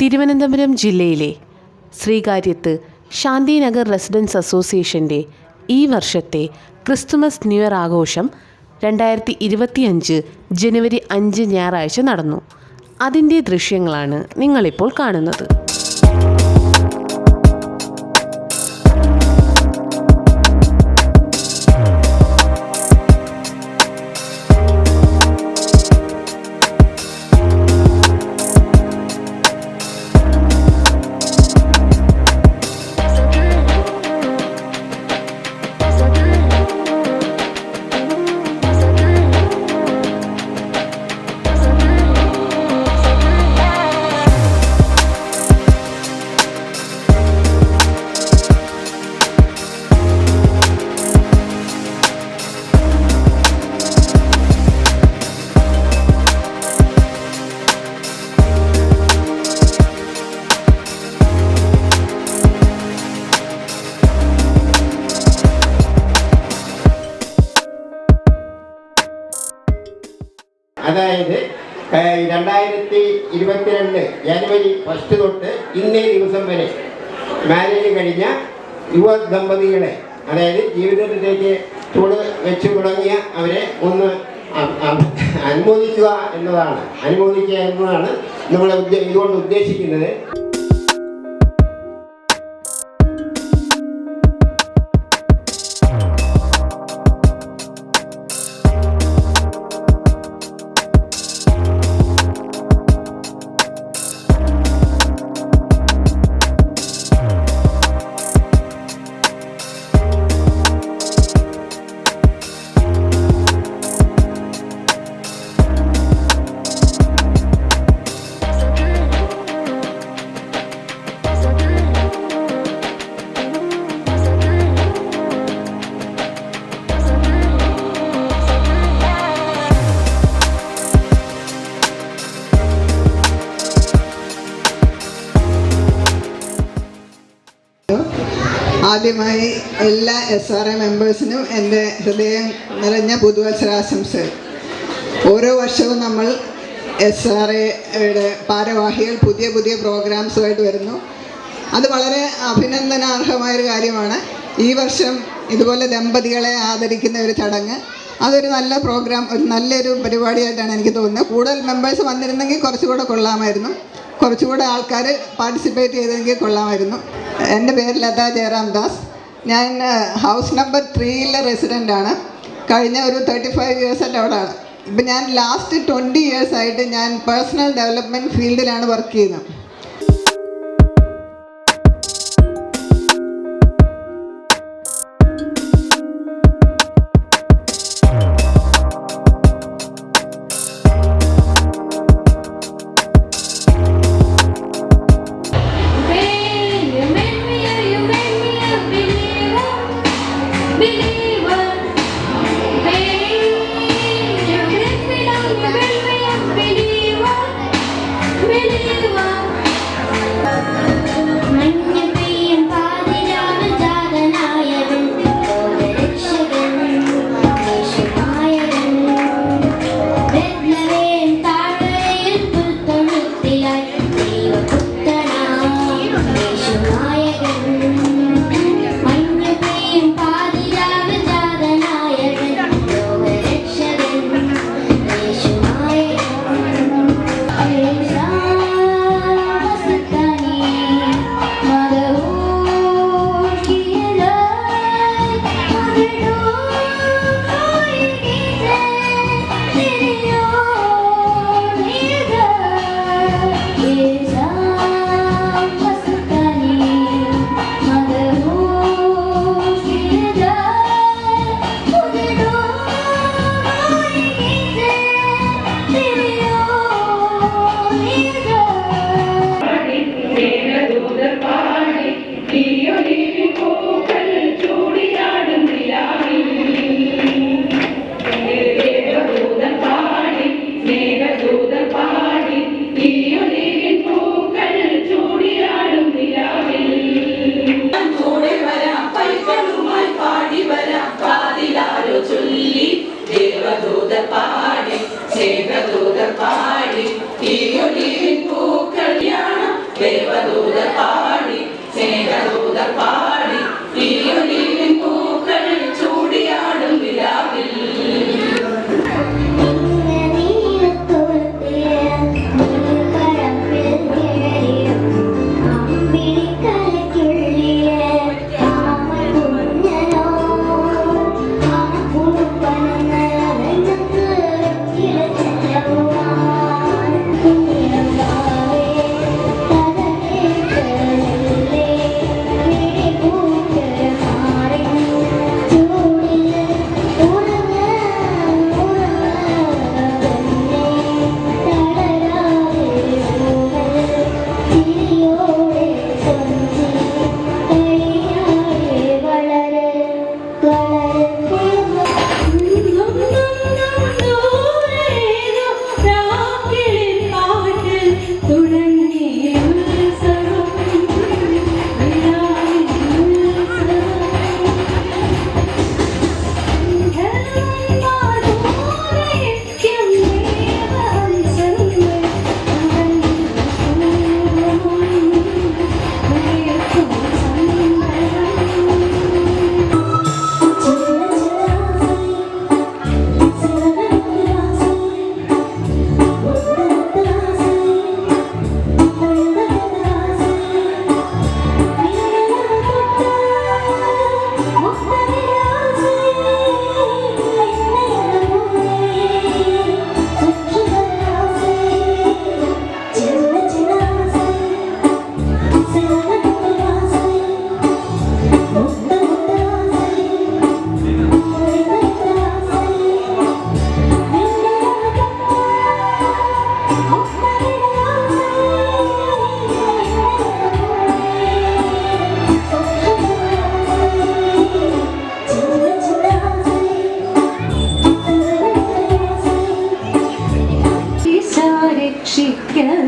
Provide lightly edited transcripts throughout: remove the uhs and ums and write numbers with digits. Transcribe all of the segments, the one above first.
തിരുവനന്തപുരം ജില്ലയിലെ ശ്രീകാര്യത്ത് ശാന്തിനഗർ റെസിഡൻസ് അസോസിയേഷൻ്റെ ഈ വർഷത്തെ ക്രിസ്തുമസ് ന്യൂ ഇയർ ആഘോഷം 2025 ജനുവരി 5 ഞായറാഴ്ച നടന്നു. അതിൻ്റെ ദൃശ്യങ്ങളാണ് നിങ്ങളിപ്പോൾ കാണുന്നത്. അതായത് 2022 ജനുവരി 1 തൊട്ട് ഇന്നേ ദിവസം വരെ മാരേജ് കഴിഞ്ഞ യുവ ദമ്പതികളെ, അതായത് ജീവിതത്തിലേക്ക് ചൂട് വെച്ച് തുടങ്ങിയ അവരെ ഒന്ന് അനുമോദിക്കുക എന്നതാണ് നമ്മൾ ഇതുകൊണ്ട് ഉദ്ദേശിക്കുന്നത്. ആദ്യമായി എല്ലാ SRA മെമ്പേഴ്സിനും എൻ്റെ ഹൃദയം നിറഞ്ഞ പുതുവത്സരാശംസകൾ. ഓരോ വർഷവും നമ്മൾ SRAയുടെ ഭാരവാഹികൾ പുതിയ പുതിയ പ്രോഗ്രാംസുമായിട്ട് വരുന്നു. അത് വളരെ അഭിനന്ദനാർഹമായൊരു കാര്യമാണ്. ഈ വർഷം ഇതുപോലെ ദമ്പതികളെ ആദരിക്കുന്ന ഒരു ചടങ്ങ്, അതൊരു നല്ല പ്രോഗ്രാം, ഒരു നല്ലൊരു പരിപാടിയായിട്ടാണ് എനിക്ക് തോന്നുന്നത്. കൂടുതൽ മെമ്പേഴ്സ് വന്നിരുന്നെങ്കിൽ കുറച്ചുകൂടെ കൊള്ളാമായിരുന്നു, കുറച്ചുകൂടെ ആൾക്കാർ പാർട്ടിസിപ്പേറ്റ് ചെയ്തെങ്കിൽ കൊള്ളാമായിരുന്നു. എൻ്റെ പേര് ലതാ ജയറാം ദാസ്. ഞാൻ ഹൗസ് നമ്പർ 3 റെസിഡൻ്റാണ്. കഴിഞ്ഞ ഒരു 35 ഇയേഴ്സായിട്ട് അവിടെയാണ്. ഇപ്പം ഞാൻ ലാസ്റ്റ് 20 ഇയേഴ്സായിട്ട് ഞാൻ പേഴ്സണൽ ഡെവലപ്മെൻറ്റ് ഫീൽഡിലാണ് വർക്ക് ചെയ്യുന്നത്.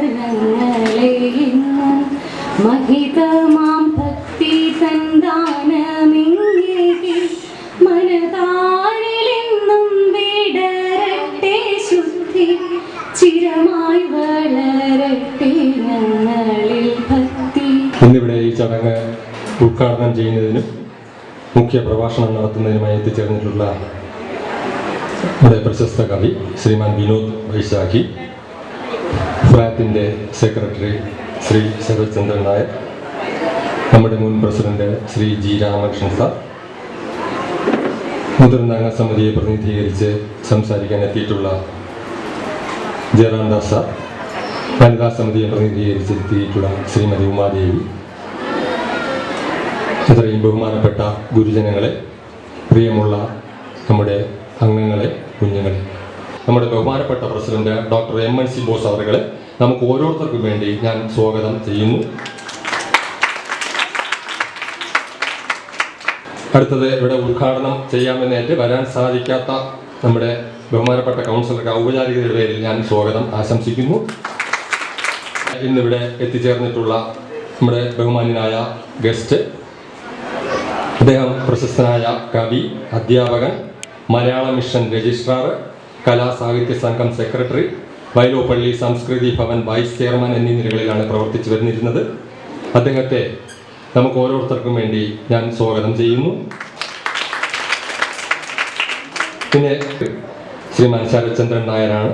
ഞങ്ങളെ ഇന്നും മഹിതമാം ഭക്തി തന്ദാനമിങ്ങേകി മനതാരിലെന്നും വിടരട്ടെ ശുദ്ധി ചിരമായി വളരട്ടെ ഞങ്ങളിൽ ഭക്തി. ഇന്നിവിടെ ഈ ചടങ്ങ് ഉദ്ഘാടനം ചെയ്യുന്നതിനും മുഖ്യ പ്രഭാഷണം നടത്തുന്നതിനുമായി എത്തിച്ചേർന്നിട്ടുള്ള നമ്മുടെ പ്രശസ്ത കവി ശ്രീമാൻ വിനോദ് വൈശാഖി, ഫ്ലാറ്റിൻ്റെ സെക്രട്ടറി ശ്രീ ശരത്ചന്ദ്രൻ നായർ, നമ്മുടെ മുൻ president Shri G Ramakrishnan sir, മുതിർന്ന അംഗസമിതിയെ പ്രതിനിധീകരിച്ച് സംസാരിക്കാൻ എത്തിയിട്ടുള്ള ജയറാം ദാസ് സാർ, വനിതാ സമിതിയെ പ്രതിനിധീകരിച്ചെത്തിയിട്ടുള്ള ശ്രീമതി ഉമാദേവി, ഇത്രയും ബഹുമാനപ്പെട്ട ഗുരുജനങ്ങളെ, പ്രിയമുള്ള നമ്മുടെ അംഗങ്ങളെ, കുഞ്ഞുങ്ങളെ, നമ്മുടെ ബഹുമാനപ്പെട്ട പ്രസിഡന്റ് ഡോക്ടർ MNC ബോസ് അവരുകളെ നമുക്ക് ഓരോരുത്തർക്കും വേണ്ടി ഞാൻ സ്വാഗതം ചെയ്യുന്നു. അടുത്തത് ഇവിടെ ഉദ്ഘാടനം ചെയ്യാമെന്നേറ്റ് വരാൻ സാധിക്കാത്ത നമ്മുടെ ബഹുമാനപ്പെട്ട കൗൺസിലർക്ക് ഔപചാരികതയുടെ പേരിൽ ഞാൻ സ്വാഗതം ആശംസിക്കുന്നു. ഇന്നിവിടെ എത്തിച്ചേർന്നിട്ടുള്ള നമ്മുടെ ബഹുമാന്യനായ ഗസ്റ്റ്, അദ്ദേഹം പ്രശസ്തനായ കവി, അധ്യാപകൻ, മലയാള മിഷൻ രജിസ്ട്രാർ, കലാസാഹിത്യ സംഘം സെക്രട്ടറി, വൈലോപ്പള്ളി സംസ്കൃതി ഭവൻ വൈസ് ചെയർമാൻ എന്നീ നിലകളിലാണ് പ്രവർത്തിച്ചു വരുന്നിരുന്നത്. അദ്ദേഹത്തെ നമുക്ക് ഓരോരുത്തർക്കും വേണ്ടി ഞാൻ സ്വാഗതം ചെയ്യുന്നു. പിന്നെ ശ്രീമാൻ ശരത്ചന്ദ്രൻ നായരാണ്,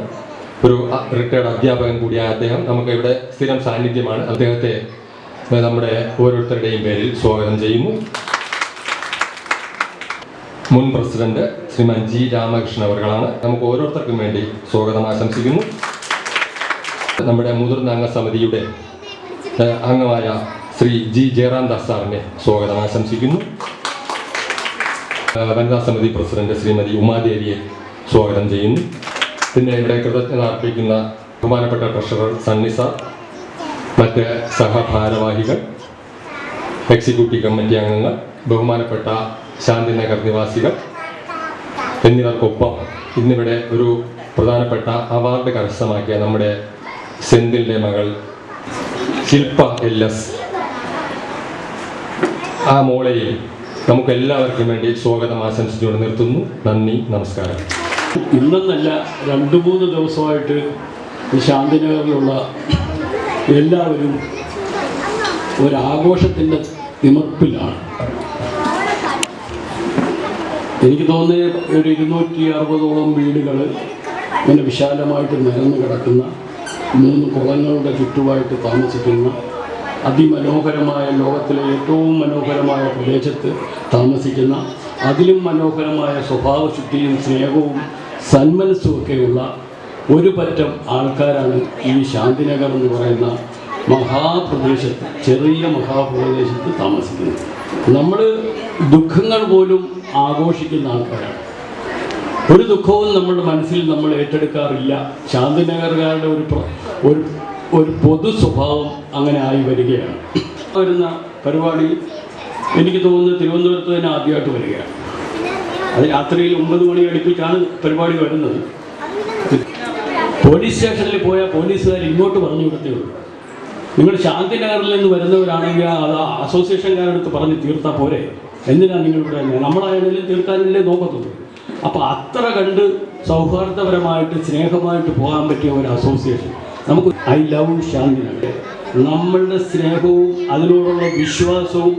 ഒരു റിട്ടയർഡ് അധ്യാപകൻ കൂടിയായ അദ്ദേഹം നമുക്ക് ഇവിടെ സ്ഥിരം സാന്നിധ്യമാണ്. അദ്ദേഹത്തെ നമ്മുടെ ഓരോരുത്തരുടെയും പേരിൽ സ്വാഗതം ചെയ്യുന്നു. മുൻ പ്രസിഡന്റ് ശ്രീമാൻ ജി രാമകൃഷ്ണൻ അവരുകളാണ്, നമുക്ക് ഓരോരുത്തർക്കും വേണ്ടി സ്വാഗതം ആശംസിക്കുന്നു. നമ്മുടെ മുതിർന്ന അംഗസമിതിയുടെ അംഗമായ ശ്രീ ജി ജയറാം ദാസ് സാറിനെ സ്വാഗതം ആശംസിക്കുന്നു. വനിതാ സമിതി പ്രസിഡന്റ് ശ്രീമതി ഉമാദേവിയെ സ്വാഗതം ചെയ്യുന്നു. പിന്നെ ഇവിടെ കൃതജ്ഞത അർപ്പിക്കുന്ന ബഹുമാനപ്പെട്ട ട്രഷറർ സണ്ണി സാർ, മറ്റ് സഹഭാരവാഹികൾ, എക്സിക്യൂട്ടീവ് കമ്മിറ്റി അംഗങ്ങൾ, ബഹുമാനപ്പെട്ട ശാന്തിനഗർ നിവാസികൾ എന്നിവർക്കൊപ്പം ഇന്നിവിടെ ഒരു പ്രധാനപ്പെട്ട അവാർഡ് കരസ്ഥമാക്കിയ നമ്മുടെ സെന്തിലിൻ്റെ മകൾ ശില്പ LS, ആ മോളെയും നമുക്ക് എല്ലാവർക്കും വേണ്ടി സ്വാഗതം ആശംസിച്ചുകൊണ്ട് നിർത്തുന്നു. നന്ദി, നമസ്കാരം. ഇന്നെന്നല്ല 2-3 ദിവസമായിട്ട് ഈ ശാന്തിനഗറിലുള്ള എല്ലാവരും ഒരാഘോഷത്തിൻ്റെ തിമർപ്പിലാണ്. എനിക്ക് തോന്നുന്നത് ഒരു 260ഓളം വീടുകൾ ഇങ്ങനെ വിശാലമായിട്ട് നിരന്ന് കിടക്കുന്ന 3 കുളങ്ങളുടെ ചുറ്റുമായിട്ട് താമസിക്കുന്ന അതിമനോഹരമായ, ലോകത്തിലെ ഏറ്റവും മനോഹരമായ പ്രദേശത്ത് താമസിക്കുന്ന, അതിലും മനോഹരമായ സ്വഭാവശുദ്ധിയും സ്നേഹവും സന്മനസ്സുമൊക്കെയുള്ള ഒരു പറ്റം ആൾക്കാരാണ് ഈ ശാന്തിനഗർ എന്ന് പറയുന്ന മഹാപ്രദേശത്ത്, ചെറിയ മഹാപ്രദേശത്ത് താമസിക്കുന്നത്. നമ്മൾ ദുഃഖങ്ങൾ പോലും ആഘോഷിക്കുന്ന ആൾക്കാരാണ്. ഒരു ദുഃഖവും നമ്മുടെ മനസ്സിൽ നമ്മൾ ഏറ്റെടുക്കാറില്ല. ശാന്തിനഗറുകാരുടെ ഒരു പൊതു സ്വഭാവം അങ്ങനെ ആയി വരികയാണ്. വരുന്ന പരിപാടി എനിക്ക് തോന്നുന്നത് തിരുവനന്തപുരത്ത് തന്നെ ആദ്യമായിട്ട് വരികയാണ്. അത് രാത്രിയിൽ 9 മണി അടുപ്പിച്ചാണ് പരിപാടി വരുന്നത്. പോലീസ് സ്റ്റേഷനിൽ പോയാൽ പോലീസുകാർ ഇങ്ങോട്ട് പറഞ്ഞു വിടത്തേ ഉള്ളൂ. നിങ്ങൾ ശാന്തിനഗറിൽ നിന്ന് വരുന്നവരാണെങ്കിൽ അത് അസോസിയേഷൻകാരടുത്ത് പറഞ്ഞ് തീർത്താൽ പോരെ, എന്തിനാണ് നിങ്ങളിവിടെ നമ്മളായാലും തീർക്കാനല്ലേ നോക്കത്തുള്ളൂ. അപ്പോൾ അത്ര കണ്ട് സൗഹാർദ്ദപരമായിട്ട് സ്നേഹമായിട്ട് പോകാൻ പറ്റിയ ഒരു അസോസിയേഷൻ നമുക്ക് ഐ ലവ് ശാന്തിനഗർ. നമ്മളുടെ സ്നേഹവും അതിനോടുള്ള വിശ്വാസവും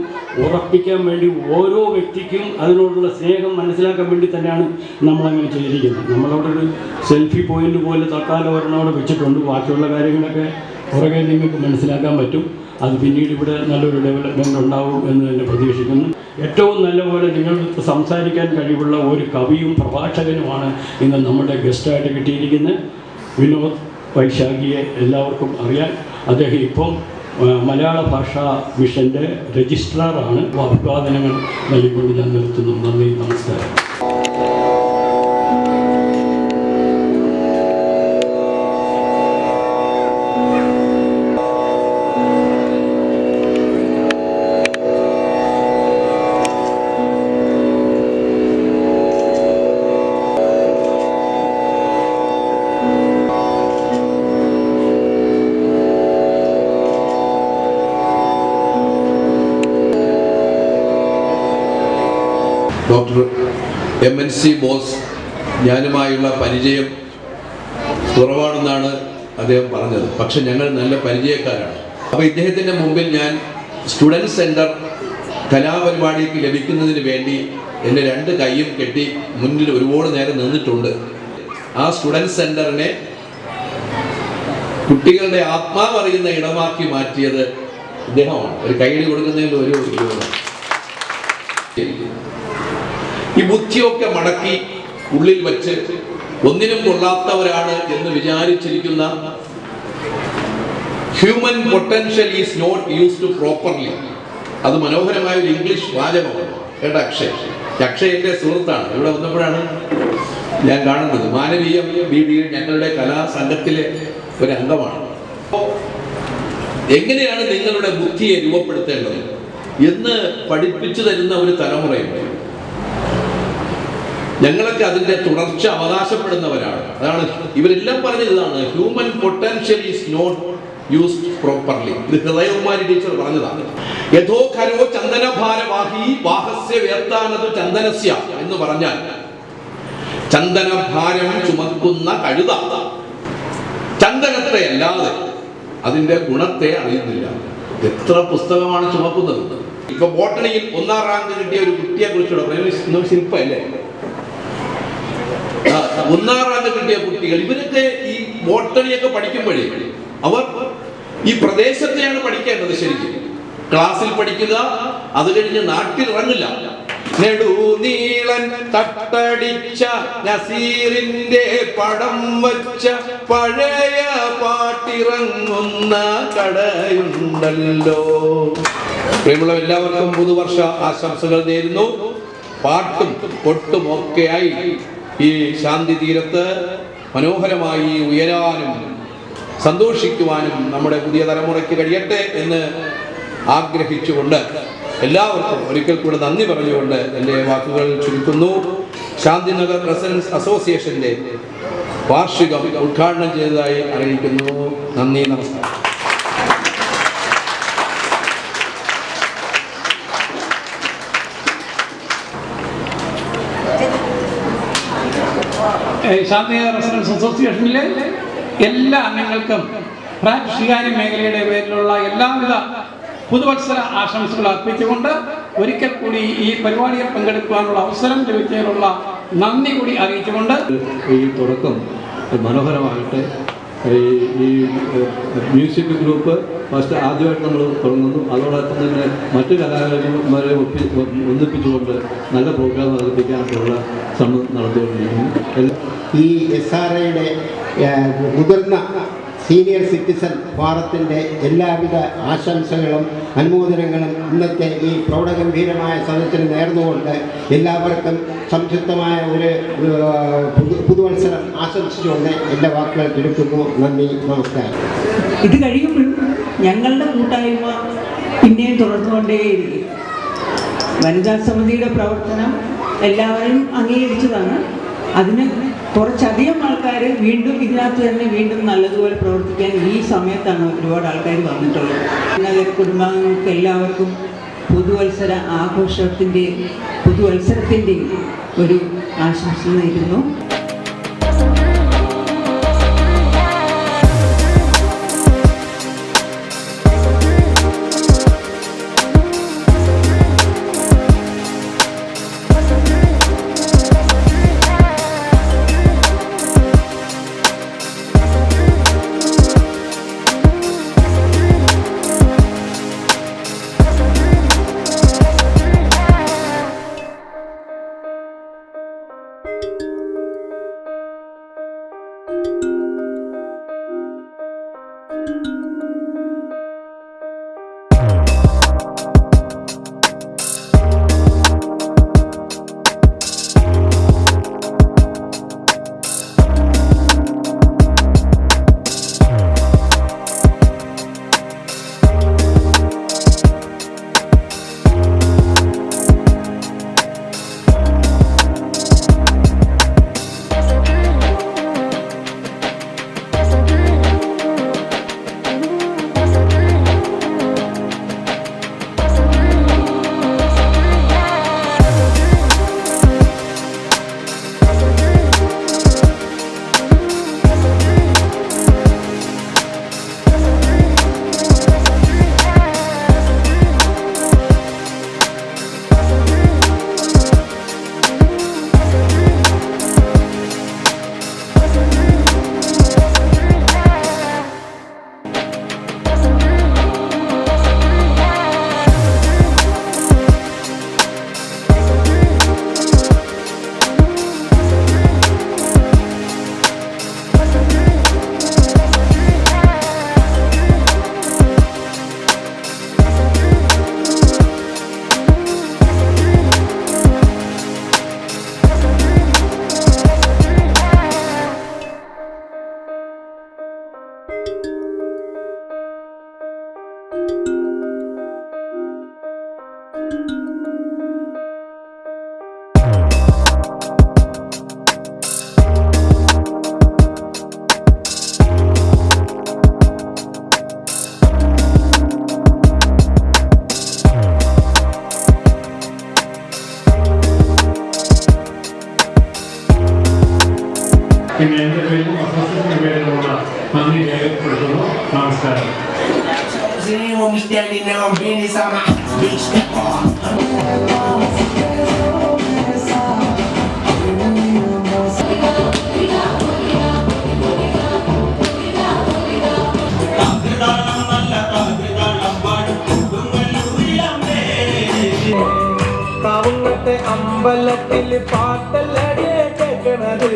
ഉറപ്പിക്കാൻ വേണ്ടി ഓരോ വ്യക്തിക്കും അതിനോടുള്ള സ്നേഹം മനസ്സിലാക്കാൻ വേണ്ടി തന്നെയാണ് നമ്മളങ്ങനെ ചെയ്തിരിക്കുന്നത്. നമ്മളവിടെ ഒരു സെൽഫി പോയിന്റ് പോലെ തൽക്കാലം ഒരെണ്ണം അവിടെ വെച്ചിട്ടുണ്ട്. ബാക്കിയുള്ള കാര്യങ്ങളൊക്കെ പുറകെ നിങ്ങൾക്ക് മനസ്സിലാക്കാൻ പറ്റും. അത് പിന്നീട് ഇവിടെ നല്ലൊരു ഡെവലപ്മെൻറ്റ് ഉണ്ടാവും എന്ന് തന്നെ പ്രതീക്ഷിക്കുന്നു. ഏറ്റവും നല്ലപോലെ നിങ്ങൾക്ക് സംസാരിക്കാൻ കഴിവുള്ള ഒരു കവിയും പ്രഭാഷകനുമാണ് ഇന്ന് നമ്മുടെ ഗസ്റ്റായിട്ട് കിട്ടിയിരിക്കുന്നത്. വിനോദ് വൈശാഖിയെ എല്ലാവർക്കും അറിയാം. അദ്ദേഹം ഇപ്പം മലയാള ഭാഷാ മിഷൻ്റെ രജിസ്ട്രാറാണ്. അഭിവാദനങ്ങൾ നൽകിക്കൊണ്ട് ഞാൻ നിർത്തുന്നു. നന്ദി, നമസ്കാരം. ഡോക്ടർ MNC ബോസ് ഞാനുമായുള്ള പരിചയം കുറവാണെന്നാണ് അദ്ദേഹം പറഞ്ഞത്. പക്ഷെ ഞങ്ങൾ നല്ല പരിചയക്കാരാണ്. അപ്പോൾ ഇദ്ദേഹത്തിൻ്റെ മുമ്പിൽ ഞാൻ സ്റ്റുഡൻറ് സെൻറ്റർ കലാപരിപാടിക്ക് ലഭിക്കുന്നതിന് വേണ്ടി എൻ്റെ 2 കൈയും കെട്ടി മുന്നിൽ ഒരുപാട് നേരം നിന്നിട്ടുണ്ട്. ആ സ്റ്റുഡൻറ് സെൻറ്ററിനെ കുട്ടികളുടെ ആത്മാവറിയുന്ന ഇടമാക്കി മാറ്റിയത് ഇദ്ദേഹമാണ്. ഒരു കൈയടി കൊടുക്കുന്നതിൽ ഒരു ഈ ബുദ്ധിയൊക്കെ മടക്കി ഉള്ളിൽ വച്ച് ഒന്നിനും കൊള്ളാത്തവരാണ് എന്ന് വിചാരിച്ചിരിക്കുന്ന human potential is not used properly. അത് മനോഹരമായ ഒരു ഇംഗ്ലീഷ് വാചകമാണ് കേട്ടോ. അക്ഷയ് എൻ്റെ സുഹൃത്താണ്. ഇവിടെ വന്നപ്പോഴാണ് ഞാൻ കാണുന്നത്. മാനവീയം BDയിൽ ഞങ്ങളുടെ കലാസംഘത്തിലെ ഒരു അംഗമാണ്. എങ്ങനെയാണ് നിങ്ങളുടെ ബുദ്ധിയെ രൂപപ്പെടുത്തേണ്ടത് എന്ന് പഠിപ്പിച്ചു തരുന്ന ഒരു തലമുറയുണ്ട്. ഞങ്ങളൊക്കെ അതിൻ്റെ തുടർച്ച അവകാശപ്പെടുന്നവരാണ്. അതാണ് ഇവരെല്ലാം പറഞ്ഞത്. ഇതാണ് human potential is not used properly. ഇത് ഹൃദയകുമാരി ടീച്ചർ പറഞ്ഞതാണ്. യഥോ ഖരോ ചന്ദനഭാരവാഹി വാഹസ്യ വേർത്താനതു ചന്ദനസ്യ എന്ന് പറഞ്ഞാൽ ചന്ദനഭാരം ചുമക്കുന്ന കഴുത ചന്ദനത്തെ അല്ലാതെ അതിന്റെ ഗുണത്തെ അറിയുന്നില്ല. എത്ര പുസ്തകമാണ് ചുമക്കുന്നത്. ഇപ്പൊ ബോട്ടണിയിൽ 1ാം റാങ്ക് കിട്ടിയ ഒരു കുട്ടിയെ കുറിച്ചുള്ള ശില്പല്ലേ, 1ാം റാങ്ക് കിട്ടിയ കുട്ടികൾ, ഇവരൊക്കെ ഈ ബോട്ടണിയൊക്കെ പഠിക്കുമ്പോഴേ അവർ ഈ പ്രദേശത്തെയാണ് പഠിക്കേണ്ടത്. ശരിക്കും ക്ലാസ്സിൽ പഠിക്കുക, അത് കഴിഞ്ഞ് നാട്ടിൽ ഇറങ്ങില്ല. നെടുനീളൻ തട്ടടിച്ച നസീറിന്റെ പടം വച്ച പഴയ പാട്ടിറങ്ങുന്ന കടയുണ്ടല്ലോ. പ്രിയമുള്ള എല്ലാവർക്കും പുതുവർഷ ആശംസകൾ നേരുന്നു. പാട്ടും കൊട്ടും ഒക്കെയായി ഈ ശാന്തി തീരത്ത് മനോഹരമായി ഉയരാനും സന്തോഷിക്കുവാനും നമ്മുടെ പുതിയ തലമുറയ്ക്ക് കഴിയട്ടെ എന്ന് ആഗ്രഹിച്ചുകൊണ്ട് എല്ലാവർക്കും ഒരിക്കൽ കൂടെ നന്ദി പറഞ്ഞുകൊണ്ട് എൻ്റെ വാക്കുകൾ ചുരുക്കുന്നു. ശാന്തിനഗർ റെസിഡൻസ് അസോസിയേഷൻ്റെ വാർഷികം ഉദ്ഘാടനം ചെയ്തതായി അറിയിക്കുന്നു. നന്ദി, നമസ്കാരം. ശാന്തിനഗർ റെസിഡൻസ് അസോസിയേഷനിലെ എല്ലാ അംഗങ്ങൾക്കും ഫ്രാറ്റ് സ്വീകാര്യ മേഖലയുടെ പേരിലുള്ള എല്ലാവിധ പുതുവത്സര ആശംസകൾ അർപ്പിച്ചുകൊണ്ട് ഒരിക്കൽ കൂടി ഈ പരിപാടിയിൽ പങ്കെടുക്കുവാനുള്ള അവസരം ലഭിച്ചതിനുള്ള നന്ദി കൂടി അറിയിച്ചുകൊണ്ട് ഈ തുടക്കം മനോഹരമാകട്ടെ. ഈ മ്യൂസിക് ഗ്രൂപ്പ് ഫസ്റ്റ് ആദ്യമായിട്ട് നമ്മൾ തുടങ്ങുന്നു. അതോടൊപ്പം തന്നെ മറ്റു കലാകാരന്മാരെ ഒന്നിപ്പിച്ചുകൊണ്ട് നല്ല പ്രോഗ്രാം അവതരിപ്പിക്കാനുള്ള ശ്രമം നടത്തിക്കൊണ്ടിരിക്കുന്നു. ഈ SRAയുടെ മുതിർന്ന സീനിയർ സിറ്റിസൺ ഫോറത്തിൻ്റെ എല്ലാവിധ ആശംസകളും അനുമോദനങ്ങളും ഇന്നത്തെ ഈ പ്രൗഢഗംഭീരമായ സദസ്സിന് നേർന്നുകൊണ്ട് എല്ലാവർക്കും സംക്ഷിപ്തമായ ഒരു പുതുവത്സരം ആശംസിച്ചുകൊണ്ട് എൻ്റെ വാക്കുകൾ ചുരുക്കുന്നു. നന്ദി, നമസ്കാരം. ഇത് കഴിയുമ്പോഴും ഞങ്ങളുടെ കൂട്ടായ്മ പിന്നെയും തുടർന്നുകൊണ്ടേയിരിക്കും. വനിതാ സമിതിയുടെ പ്രവർത്തനം എല്ലാവരും അംഗീകരിച്ചതാണ്. അതിന് കുറച്ചധികം ആൾക്കാർ വീണ്ടും ഇതിനകത്ത് തന്നെ വീണ്ടും നല്ലതുപോലെ പ്രവർത്തിക്കാൻ ഈ സമയത്താണ് ഒരുപാട് ആൾക്കാർ വന്നിട്ടുള്ളത്. നഗര കുടുംബാംഗങ്ങൾക്ക് എല്ലാവർക്കും പുതുവത്സരത്തിൻ്റെ ഒരു ആശംസ നേരുന്നു. പിന്നെ എൻ്റെ പേരിലും അസോസിയേഷൻ്റെ പേരിലുമുള്ള നന്ദി രേഖപ്പെടുത്തുന്നു. നമസ്കാരം. കാവുങ്ങത്തെ അമ്പലത്തിൽ പാട്ടല്ലേ കേൾക്കണത്.